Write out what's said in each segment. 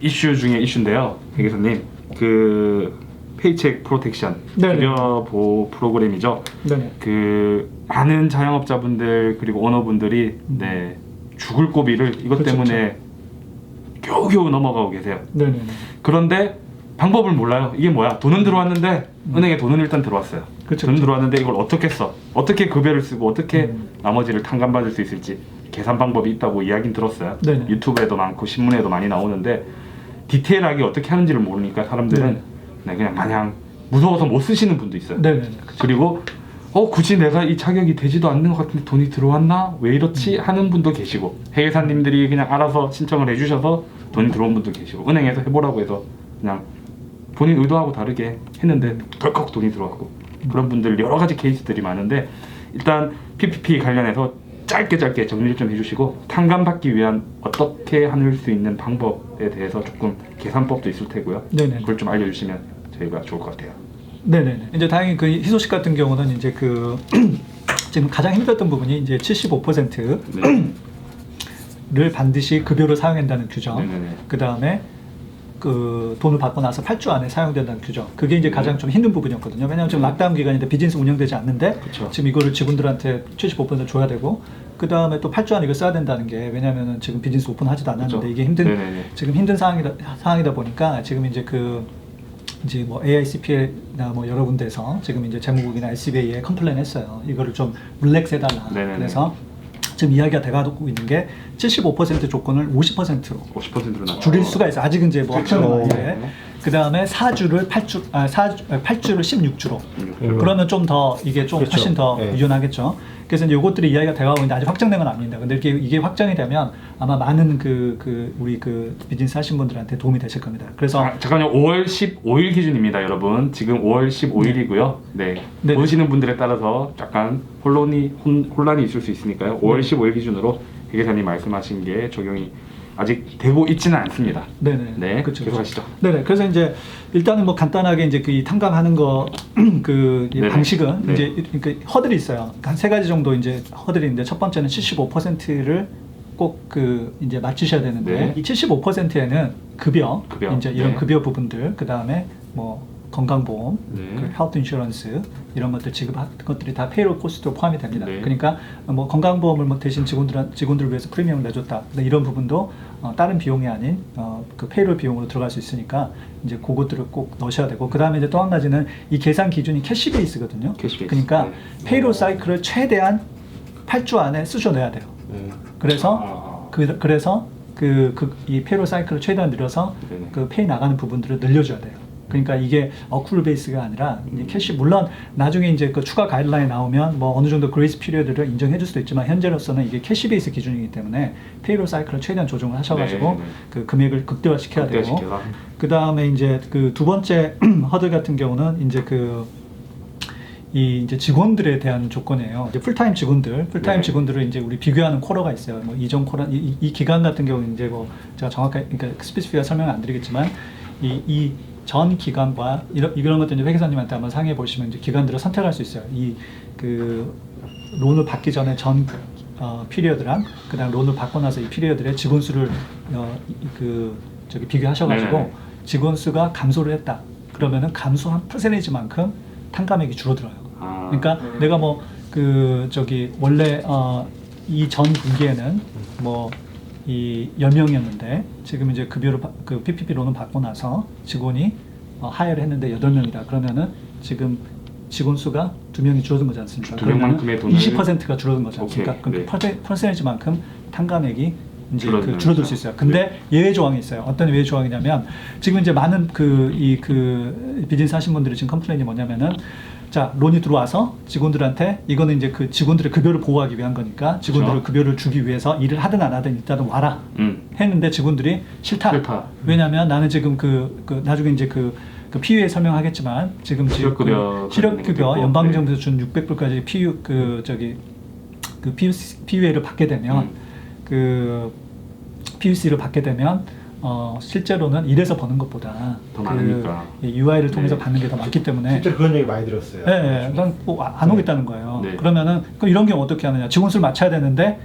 이슈 중에 이슈인데요, 회계사님. 그 페이첵 프로텍션 급여 보호 프로그램이죠. 네네. 그 많은 자영업자분들 그리고 오너분들이 네 죽을 고비를 이것 그쵸, 때문에 겨우겨우 넘어가고 계세요. 네네. 그런데 방법을 몰라요. 이게 뭐야? 돈은 들어왔는데 은행에 돈은 일단 들어왔어요. 그쵸, 돈은 들어왔는데 이걸 어떻게 써? 어떻게 급여를 쓰고 어떻게 나머지를 탕감받을 수 있을지 계산 방법이 있다고 이야기는 들었어요. 네네. 유튜브에도 많고 신문에도 많이 나오는데 디테일하게 어떻게 하는지를 모르니까 사람들은 네, 그냥 마냥 무서워서 못 쓰시는 분도 있어요. 네네. 그리고 굳이 내가 이 자격이 되지도 않는 것 같은데 돈이 들어왔나? 왜 이렇지? 하는 분도 계시고 회계사님들이 그냥 알아서 신청을 해주셔서 돈이 들어온 분도 계시고 은행에서 해보라고 해서 그냥 본인 의도하고 다르게 했는데 덜컥 돈이 들어왔고 그런 분들 여러 가지 케이스들이 많은데 일단 PPP 관련해서 짧게 정리를 좀 해주시고 탕감받기 위한 어떻게 할 수 있는 방법에 대해서 조금 계산법도 있을 테고요. 네네. 그걸 좀 알려주시면 저희가 좋을 것 같아요. 네네. 이제 다행히 그 희소식 같은 경우는 이제 그 지금 가장 힘들었던 부분이 이제 75%를 네. 반드시 급여로 사용한다는 규정. 네네네. 그 다음에 그 돈을 받고 나서 8주 안에 사용된다는 규정. 그게 이제 가장 좀 힘든 부분이었거든요. 왜냐하면 지금 락다운 기간인데 비즈니스 운영되지 않는데 그쵸. 지금 이거를 직원들한테 75% 줘야 되고 그 다음에 또 8주 안에 이걸 써야 된다는 게 왜냐하면 지금 비즈니스 오픈하지도 않았는데 그쵸. 이게 힘든 네네네. 지금 힘든 상황이다 보니까 지금 이제 이제 뭐 AICPA나 뭐 여러 군데에서 지금 이제 재무국이나 SBA에 컴플레인 했어요. 이거를 좀 릴렉스 해달라. 네네네. 그래서 지금 이야기가 돼가고 있는 게 75% 조건을 50%로 50%로 낮춰 줄일 수가 있어요. 아직은 이제 뭐 그렇죠. 확정은 아닌데. 그 다음에 4주를 8주를 16주로. 그러면 좀 더 이게 좀 그렇죠. 훨씬 더 네. 유연하겠죠. 그래서 이제 요것들이 이야기가 돼가고 있는데 아직 확정된 건 아닙니다. 근데 이게 확정이 되면 아마 많은 우리 비즈니스 하신 분들한테 도움이 되실 겁니다. 그래서 잠깐요. 5월 15일 기준입니다, 여러분. 지금 5월 15일이고요. 네. 네. 보시는 분들에 따라서 약간 혼란이 있을 수 있으니까요. 5월 15일 기준으로 회계사님 말씀하신 게 적용이 아직 되고 있지는 않습니다. 네네. 네. 그렇죠. 계속하시죠. 네네. 그래서 이제 일단은 뭐 간단하게 이제 이 탕감하는 거 네네. 방식은 네. 이제 허들이 있어요. 한 세 가지 정도 이제 허들이 있는데 첫 번째는 75%를 꼭 이제 맞추셔야 되는데 네. 이 75%에는 급여 이제 이런 네. 급여 부분들 그 다음에 뭐 건강보험, 네. 헬스 인슈런스 이런 것들 지급한 것들이 다 페이롤 코스트로 포함이 됩니다. 네. 그러니까 뭐 건강보험을 뭐 대신 직원들을 위해서 프리미엄을 내줬다. 근데 이런 부분도 다른 비용이 아닌 그 페이롤 비용으로 들어갈 수 있으니까 이제 그것들을 꼭 넣으셔야 되고 그 다음에 이제 또 한 가지는 이 계산 기준이 캐시 베이스거든요. 캐시 베이스. 그러니까 네. 페이롤 사이클을 최대한 8주 안에 쓰셔내야 돼요. 그래서 그래서 이 페이롤 사이클을 최대한 늘려서 네네. 그 페이 나가는 부분들을 늘려줘야 돼요. 그러니까 이게 어쿨 베이스가 아니라 이제 캐시 물론 나중에 이제 그 추가 가이드라인 나오면 뭐 어느 정도 그레이스 피리어드를 인정해 줄 수도 있지만 현재로서는 이게 캐시 베이스 기준이기 때문에 페이롤 사이클을 최대한 조정을 하셔가지고 네, 네. 그 금액을 극대화시켜야 되고 극대화시켜라. 그 다음에 이제 그 두 번째 허들 같은 경우는 이제 이제 직원들에 대한 조건이에요. 이제 풀타임 네. 직원들을 이제 우리 비교하는 쿼러가 있어요. 뭐 이전 쿼러, 이 기간 같은 경우는 이제 뭐 제가 정확하게 그러니까 스페시픽하게 설명을 안 드리겠지만 이 전 기간과 이런 것들 이제 회계사님한테 한번 상의해 보시면 이제 기간들을 선택할 수 있어요. 론을 받기 전에 전 피리어드랑 그다음 론을 받고 나서 이 피리어드의 직원 수를 비교하셔가지고 네네네. 직원 수가 감소를 했다. 그러면은 감소한 퍼센테이지만큼 탕감액이 줄어들어요. 그러니까 내가 뭐 원래 이 전 분기에는 뭐 이 10명이었는데 지금 이제 급여를 그 PPP 론을 받고 나서 직원이 하이어를 했는데 8명이다. 그러면은 지금 직원 수가 2명이 줄어든 거지 않습니까? 두 명만큼의 돈을 20%가 줄어든 거지 않습니까? 오케이, 그럼 네. 퍼센테이지만큼 탕감액이 이제 줄어드는 줄어들 수 있어요. 근데 예외 조항이 있어요. 어떤 예외 조항이냐면 지금 이제 많은 비즈니스 하신 분들이 지금 컴플레인이 뭐냐면은 자, 론이 들어와서 직원들한테 이거는 이제 그 직원들의 급여를 보호하기 위한 거니까 직원들을 그렇죠. 급여를 주기 위해서 일을 하든 안 하든 일단은 와라 했는데 직원들이 싫다. 왜냐하면 나는 지금 나중에 이제 그 PU에 설명하겠지만 지금 실업급여 연방정부에서 준 600불까지 PUA를 받게 되면 PUC를 받게 되면 실제로는 일해서 버는 것보다 더 많으니까. UI를 통해서 네. 받는 게 더 많기 때문에 실제로 그런 얘기 많이 들었어요. 네, 안 오겠다는 거예요. 네. 그러면은 이런 경우 어떻게 하느냐? 직원 수를 맞춰야 되는데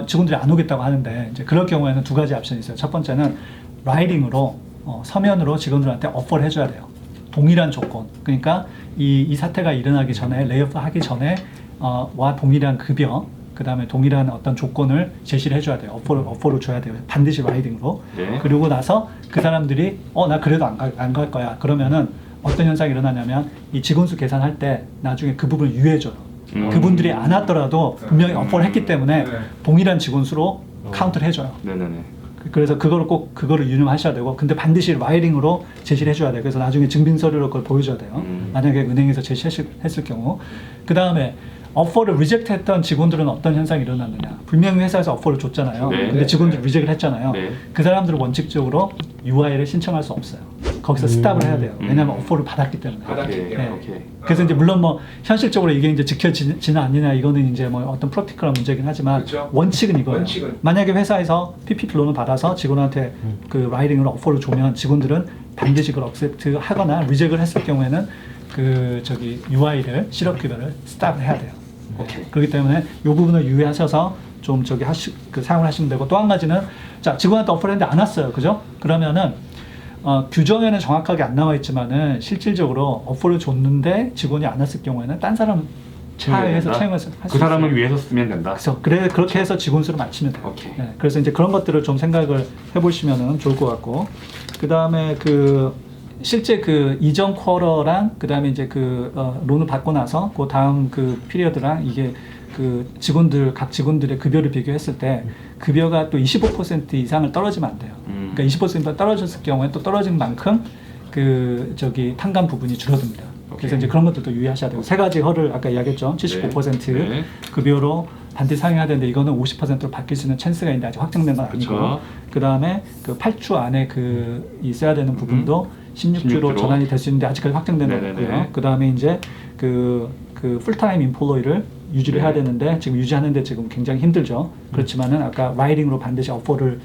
직원들이 안 오겠다고 하는데 이제 그럴 경우에는 두 가지 옵션이 있어요. 첫 번째는 라이딩으로 서면으로 직원들한테 오퍼를 해줘야 돼요. 동일한 조건. 그러니까 이 사태가 일어나기 전에 레이오프 하기 전에 와 동일한 급여, 그 다음에 동일한 어떤 조건을 제시를 해줘야 돼요. 오퍼를 줘야 돼요. 반드시 라이딩으로. 네. 그리고 나서 그 사람들이 나 그래도 안 갈 거야. 그러면은 어떤 현상이 일어나냐면 이 직원 수 계산할 때 나중에 그 부분을 유예해줘요. 그분들이 안 왔더라도 분명히 오퍼를 했기 때문에 동일한 직원 수로 카운트를 해줘요. 네네네. 그래서 그거를 유념하셔야 되고, 근데 반드시 라이딩으로 제시를 해줘야 돼요. 그래서 나중에 증빙 서류로 그걸 보여줘야 돼요. 만약에 은행에서 제시했을 경우. 그 다음에 오퍼를 리젝트했던 직원들은 어떤 현상이 일어났느냐? 분명히 회사에서 오퍼를 줬잖아요. 네. 근데 직원들이 리젝을 했잖아요. 네. 그 사람들은 원칙적으로 UI를 신청할 수 없어요. 거기서 스탑을 해야 돼요. 왜냐하면 오퍼를 받았기 때문에. 오케이. 그래서 이제 물론 뭐 현실적으로 이게 이제 지켜지나 아니냐 이거는 이제 뭐 어떤 프랙티컬한 문제긴 하지만 그렇죠. 원칙은 이거예요. 원칙은. 만약에 회사에서 PPP 론을 받아서 직원한테 그 라이딩으로 오퍼를 주면 직원들은 반드시 그걸 억셉트 하거나 리젝을 했을 경우에는 그 UI를 실업급여를 스탑을 해야 돼요. 오케이. 그렇기 때문에 이 부분을 유의하셔서 좀 사용을 하시면 되고, 또 한 가지는 자 직원한테 오퍼를 했는데 안 왔어요, 그죠? 그러면은 규정에는 정확하게 안 나와 있지만은 실질적으로 오퍼를 줬는데 직원이 안 왔을 경우에는 딴 사람 차에서 채용해서 할 수 그 사람을 있어요. 위해서 쓰면 된다. 그렇게 해서 직원 수를 맞추면 돼요. 오케이. 네, 그래서 이제 그런 것들을 좀 생각을 해보시면은 좋을 것 같고, 그 다음에 실제 이전 쿼터랑 그 다음에 이제 론을 받고 나서 그 다음 피리어드랑 이게 각 직원들의 급여를 비교했을 때 급여가 또 25% 이상을 떨어지면 안 돼요. 그러니까 20% 떨어졌을 경우에 또 떨어진 만큼 탕감 부분이 줄어듭니다. 그래서 이제 그런 것들도 유의하셔야 되고, 세 가지 허를 아까 이야기했죠. 75% 네. 급여로 반드시 상회해야 되는데 이거는 50%로 바뀔 수 있는 찬스가 있는데 아직 확정된 건 아니고, 그쵸. 그 다음에 8주 안에 있어야 되는 부분도 16주로 전환이 될 수 있는데 아직까지 확정된 건 네네네. 없고요. 그 다음에 이제 풀타임 인플로이를 유지를 해야 되는데 지금 유지하는데 지금 굉장히 힘들죠. 그렇지만은 아까 라이딩으로 반드시 오퍼를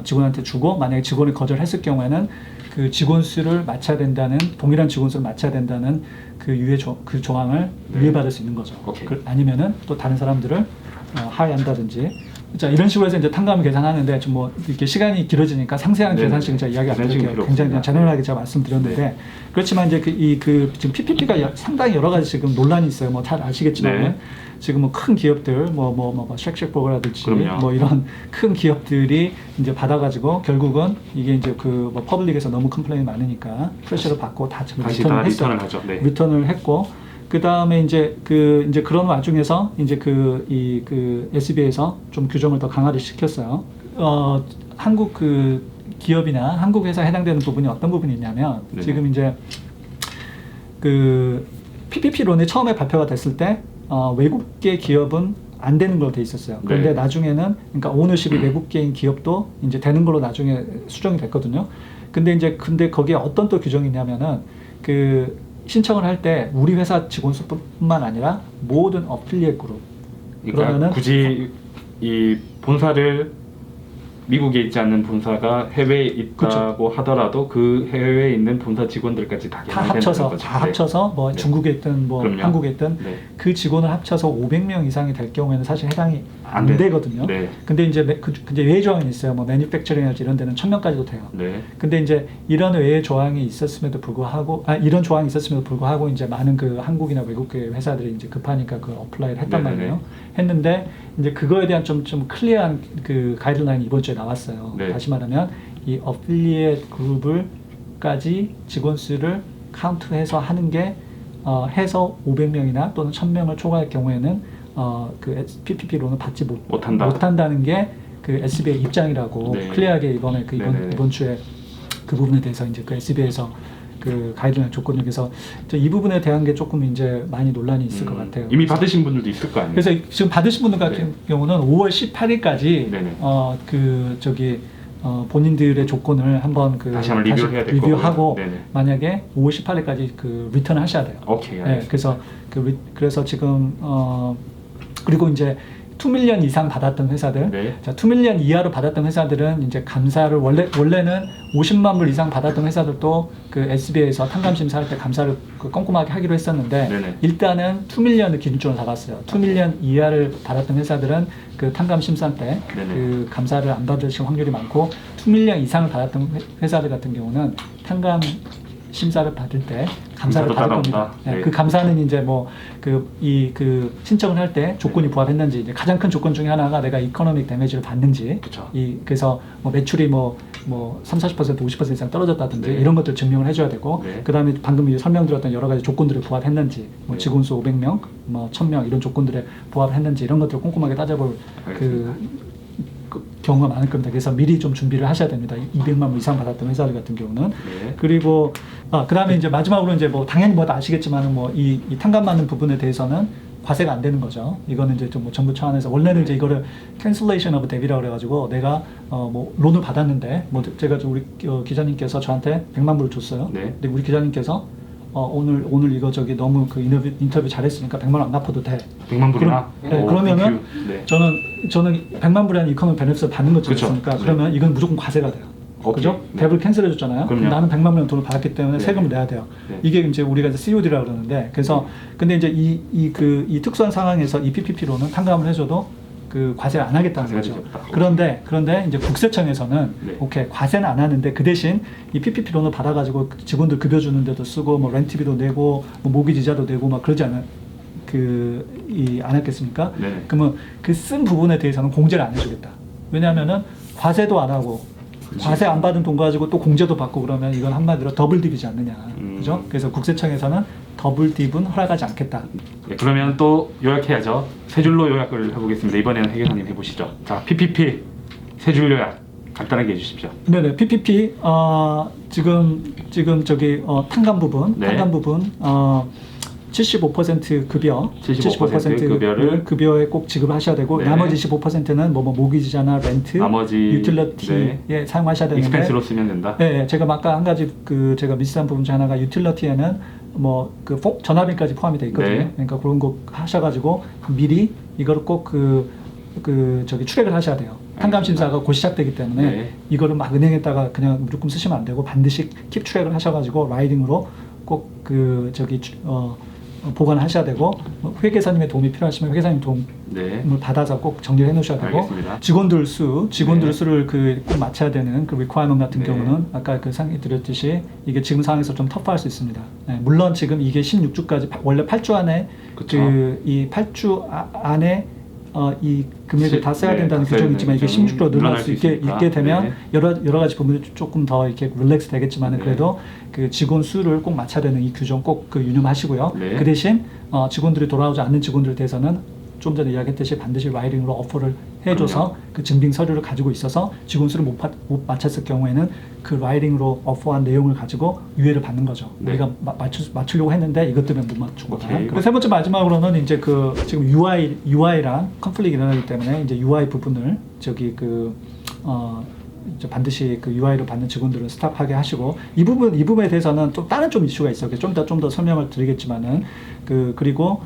직원한테 주고, 만약에 직원이 거절했을 경우에는 그 직원 수를 맞춰야 된다는, 동일한 직원 수를 맞춰야 된다는 그 조항을 유예받을 수 있는 거죠. 오케이. 아니면은 또 다른 사람들을 하야한다든지. 자, 이런 식으로 해서 이제 탕감을 계산하는데 좀 뭐 이렇게 시간이 길어지니까 상세한 네네. 계산식은 제가 이야기 안 계산식은 드릴게요. 필요 굉장히 그냥 없습니다. 제너럴하게 제가 말씀드렸는데, 그렇지만 이제 지금 PPP가 상당히 여러 가지 지금 논란이 있어요. 뭐 잘 아시겠지만 네. 지금 뭐 큰 기업들 쉑쉑버거라든지 그럼요. 뭐 이런 큰 기업들이 이제 받아가지고 결국은 이게 이제 퍼블릭에서 너무 컴플레인이 많으니까 프레셔를 받고 다 지금 다시 리턴을 다 했어요. 리턴을 하죠. 네. 리턴을 했고, 그 다음에 이제 이제 그런 와중에서 이제 SB에서 좀 규정을 더 강화를 시켰어요. 한국 기업이나 한국 회사에 해당되는 부분이 어떤 부분이 있냐면, 네. 지금 이제 PPP론이 처음에 발표가 됐을 때 외국계 기업은 안 되는 걸로 돼 있었어요. 그런데 네. 나중에는, 그러니까 오너십이 외국계인 기업도 이제 되는 걸로 나중에 수정이 됐거든요. 근데 거기에 어떤 또 규정이 있냐면은 신청을 할 때 우리 회사 직원 수뿐만 아니라 모든 어필리에이트 그룹. 그러니까 그러면은 굳이 이 본사를 미국에 있지 않는 본사가 해외에 있다고 하더라도 그 해외에 있는 본사 직원들까지 다 다 계산된다는 합쳐서 거죠. 다 네. 합쳐서 뭐 네. 중국에 있든 뭐 그럼요. 한국에 있든 네. 그 직원을 합쳐서 500명 이상이 될 경우에는 사실 해당이 안 안 돼. 되거든요. 네. 근데 이제 외의 조항이 있어요. 뭐 매니팩처링이나 이런 데는 1000명까지도 돼요. 네. 근데 이제 이런 외의 조항이 있었음에도 불구하고 이런 조항이 있었음에도 불구하고 이제 많은 한국이나 외국계 회사들이 이제 급하니까 어플라이를 했단 네네네. 말이에요. 했는데 이제 그거에 대한 좀 클리어한 가이드라인이 이번 주에 나왔어요. 네. 다시 말하면 이 어필리에이트 그룹을까지 직원 수를 카운트해서 하는 게 해서 500명이나 또는 1000명을 초과할 경우에는 PPP로는 받지 못한다는 게 SB의 입장이라고 네. 클리어하게 이번 주에 그 부분에 대해서 이제 SB에서 가이드라인 줬거든요. 그래서 이 부분에 대한 게 조금 이제 많이 논란이 있을 것 같아요. 이미 받으신 분들도 있을 거 아니에요. 그래서 지금 받으신 분들 같은 경우는 5월 18일까지 네네. 본인들의 조건을 한번 다시 한번 리뷰해야 될 리뷰하고 거고요. 네네. 만약에 5월 18일까지 리턴을 하셔야 돼요. 오케이. 네, 알겠습니다. 그래서 지금 그리고 이제 2밀리언 이상 받았던 회사들, 네. 자, 2밀리언 이하로 받았던 회사들은 이제 감사를 원래는 50만 불 이상 받았던 회사들도 그 SBA에서 탄감 심사할 때 감사를 그 꼼꼼하게 하기로 했었는데 네네. 일단은 2밀리언을 기준점으로 잡았어요. 2밀리언 이하를 받았던 회사들은 그 탄감 심사 때 네네. 그 감사를 안 받으실 확률이 많고 2밀리언 이상을 받았던 회사들 같은 경우는 탄감 심사를 받을 때 감사를 감사도 받을 따라온다. 겁니다. 네, 네. 그 감사는 이제 뭐 그 신청을 할 때 조건이 부합했는지 이제 가장 큰 조건 중에 하나가 내가 이코노믹 데미지를 받는지 그쵸. 그래서 뭐 매출이 뭐 30, 40%, 50% 이상 떨어졌다든지 네. 이런 것들 증명을 해줘야 되고 네. 그다음에 방금 이제 설명드렸던 여러 가지 조건들에 부합했는지 뭐 네. 직원 수 500명, 뭐 1000명 이런 조건들에 부합했는지 이런 것들을 꼼꼼하게 따져볼 알겠습니다. 그 경우가 많을 겁니다. 그래서 미리 좀 준비를 하셔야 됩니다. 200만 불 이상 받았던 회사들 같은 경우는. 네. 그리고 그다음에 이제 마지막으로 이제 뭐 당연히 뭐 아시겠지만은 뭐 이 탕감 받는 부분에 대해서는 과세가 안 되는 거죠. 이거는 이제 좀 뭐 정부 차원에서 원래는 이제 이거를 cancellation of debt이라고 그래가지고 내가 뭐 론을 받았는데 뭐 제가 좀 우리 기자님께서 저한테 100만 불을 줬어요. 네. 근데 우리 기자님께서 오늘 이거 저기 너무 그 인터뷰 잘했으니까 100만 원 안 갚아도 돼. 100만 불이나? 네, 오, 그러면은 땡큐. 네. 저는 100만 불이라는 이코노미 베네핏을 받는 것처럼 그쵸. 있으니까 네. 그러면 이건 무조건 과세가 돼요. 오케이. 그죠? 네. 뎁을 캔슬해 줬잖아요. 그럼요. 나는 100만 불 돈을 받았기 때문에 네. 세금을 내야 돼요. 네. 이게 이제 우리가 이제 COD라고 그러는데 그래서 근데 이제 이 특수한 상황에서 이 PPP로는 탕감을 해줘도 그 과세를 안 하겠다는 과세가 거죠. 되지 없다. 그런데 이제 국세청에서는 네. 오케이 과세는 안 하는데 그 대신 이 PPP 론을 받아가지고 직원들 급여 주는 데도 쓰고 뭐 렌트비도 내고 뭐 모기지 이자도 내고 막 그러지 않아요. 안 했겠습니까? 네네. 그러면 그 쓴 부분에 대해서는 공제를 안 해주겠다. 왜냐하면은 과세도 안 하고 과세 안 받은 돈 가지고 또 공제도 받고 그러면 이건 한마디로 더블 딥이지 않느냐. 그죠? 그래서 국세청에서는 더블 딥은 허락하지 않겠다. 네, 그러면 또 요약해야죠. 세 줄로 요약을 해보겠습니다. 이번에는 해계사님 해보시죠. 자, PPP 세 줄 요약 간단하게 해주십시오. 네네. PPP 지금 저기 탕감 부분 네. 75% 급여, 75% 급여에 꼭 지급하셔야 되고 네. 나머지 15%는 뭐 모기지자나 렌트, 나머지 유틸러티에 네. 사용하셔야 되는데 익스펜스로 쓰면 된다. 네, 제가 아까 한 가지 제가 미스한 부분 중 하나가 유틸러티에는 뭐 그 전화비까지 포함이 돼 있거든요. 네. 그러니까 그런 거 하셔가지고 미리 이거를 꼭 저기 출액을 하셔야 돼요. 탕감 심사가 곧 시작되기 때문에 네. 이거를 막 은행에다가 그냥 무조건 쓰시면 안 되고 반드시 킵 출액을 하셔가지고 라이딩으로 꼭 보관하셔야 되고 회계사님의 도움이 필요하시면 회계사님 도움을 네. 받아서 꼭 정리를 해놓으셔야 되고 알겠습니다. 직원들 네. 수를 꼭 맞춰야 되는 그 리퀘어먼트 같은 네. 경우는 아까 그 상에 드렸듯이 이게 지금 상황에서 좀 터프할 수 있습니다. 네, 물론 지금 이게 16주까지 원래 8주 안에 그쵸. 이 8주 안에 이 금액을 다 써야 네, 된다는 다 써야 규정이 있지만 이게 되는 16주로 늘어날 늘어날 수 수 있게 있으니까. 되면 네. 여러 가지 부분이 조금 더 이렇게 릴렉스 되겠지만은 네. 그래도 그 직원 수를 꼭 맞춰야 되는 이 규정 꼭 유념하시고요. 네. 그 대신 직원들이 돌아오지 않는 직원들에 대해서는 좀 전에 이야기했듯이 반드시 라이딩으로 어퍼를 해줘서 그럼요. 그 증빙 서류를 가지고 있어서 직원 수를 못 맞췄을 경우에는 그 라이딩으로 어퍼한 내용을 가지고 유예를 받는 거죠. 네. 우리가 맞추려고 했는데 이것 때문에 못 맞춘 거다. 오케이. 그리고 세 번째 마지막으로는 이제 지금 UI랑 컨플릭이 일어나기 때문에 이제 UI 부분을 이제 반드시 그 UI를 받는 직원들은 스탑하게 하시고 이 부분에 대해서는 또 다른 좀 이슈가 있어요. 좀 더 설명을 드리겠지만은 그리고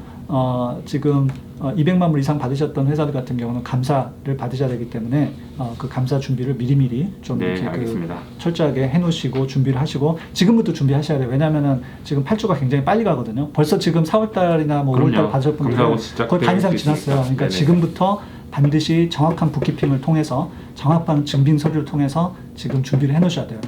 지금 200만 불 이상 받으셨던 회사들 같은 경우는 감사를 받으셔야 되기 때문에 그 감사 준비를 미리미리 좀 네, 이렇게 알겠습니다. 철저하게 해놓으시고 준비를 하시고 지금부터 준비하셔야 돼요. 왜냐하면은 지금 8주가 굉장히 빨리 가거든요. 벌써 지금 4월달이나 뭐 그럼요. 5월달 받으실 분들은 감사하고 시작될 거의 반 이상 수 있으니까. 지났어요. 그러니까 네네. 지금부터 반드시 정확한 북키핑을 통해서 정확한 증빙 서류를 통해서 지금 준비를 해놓으셔야 돼요.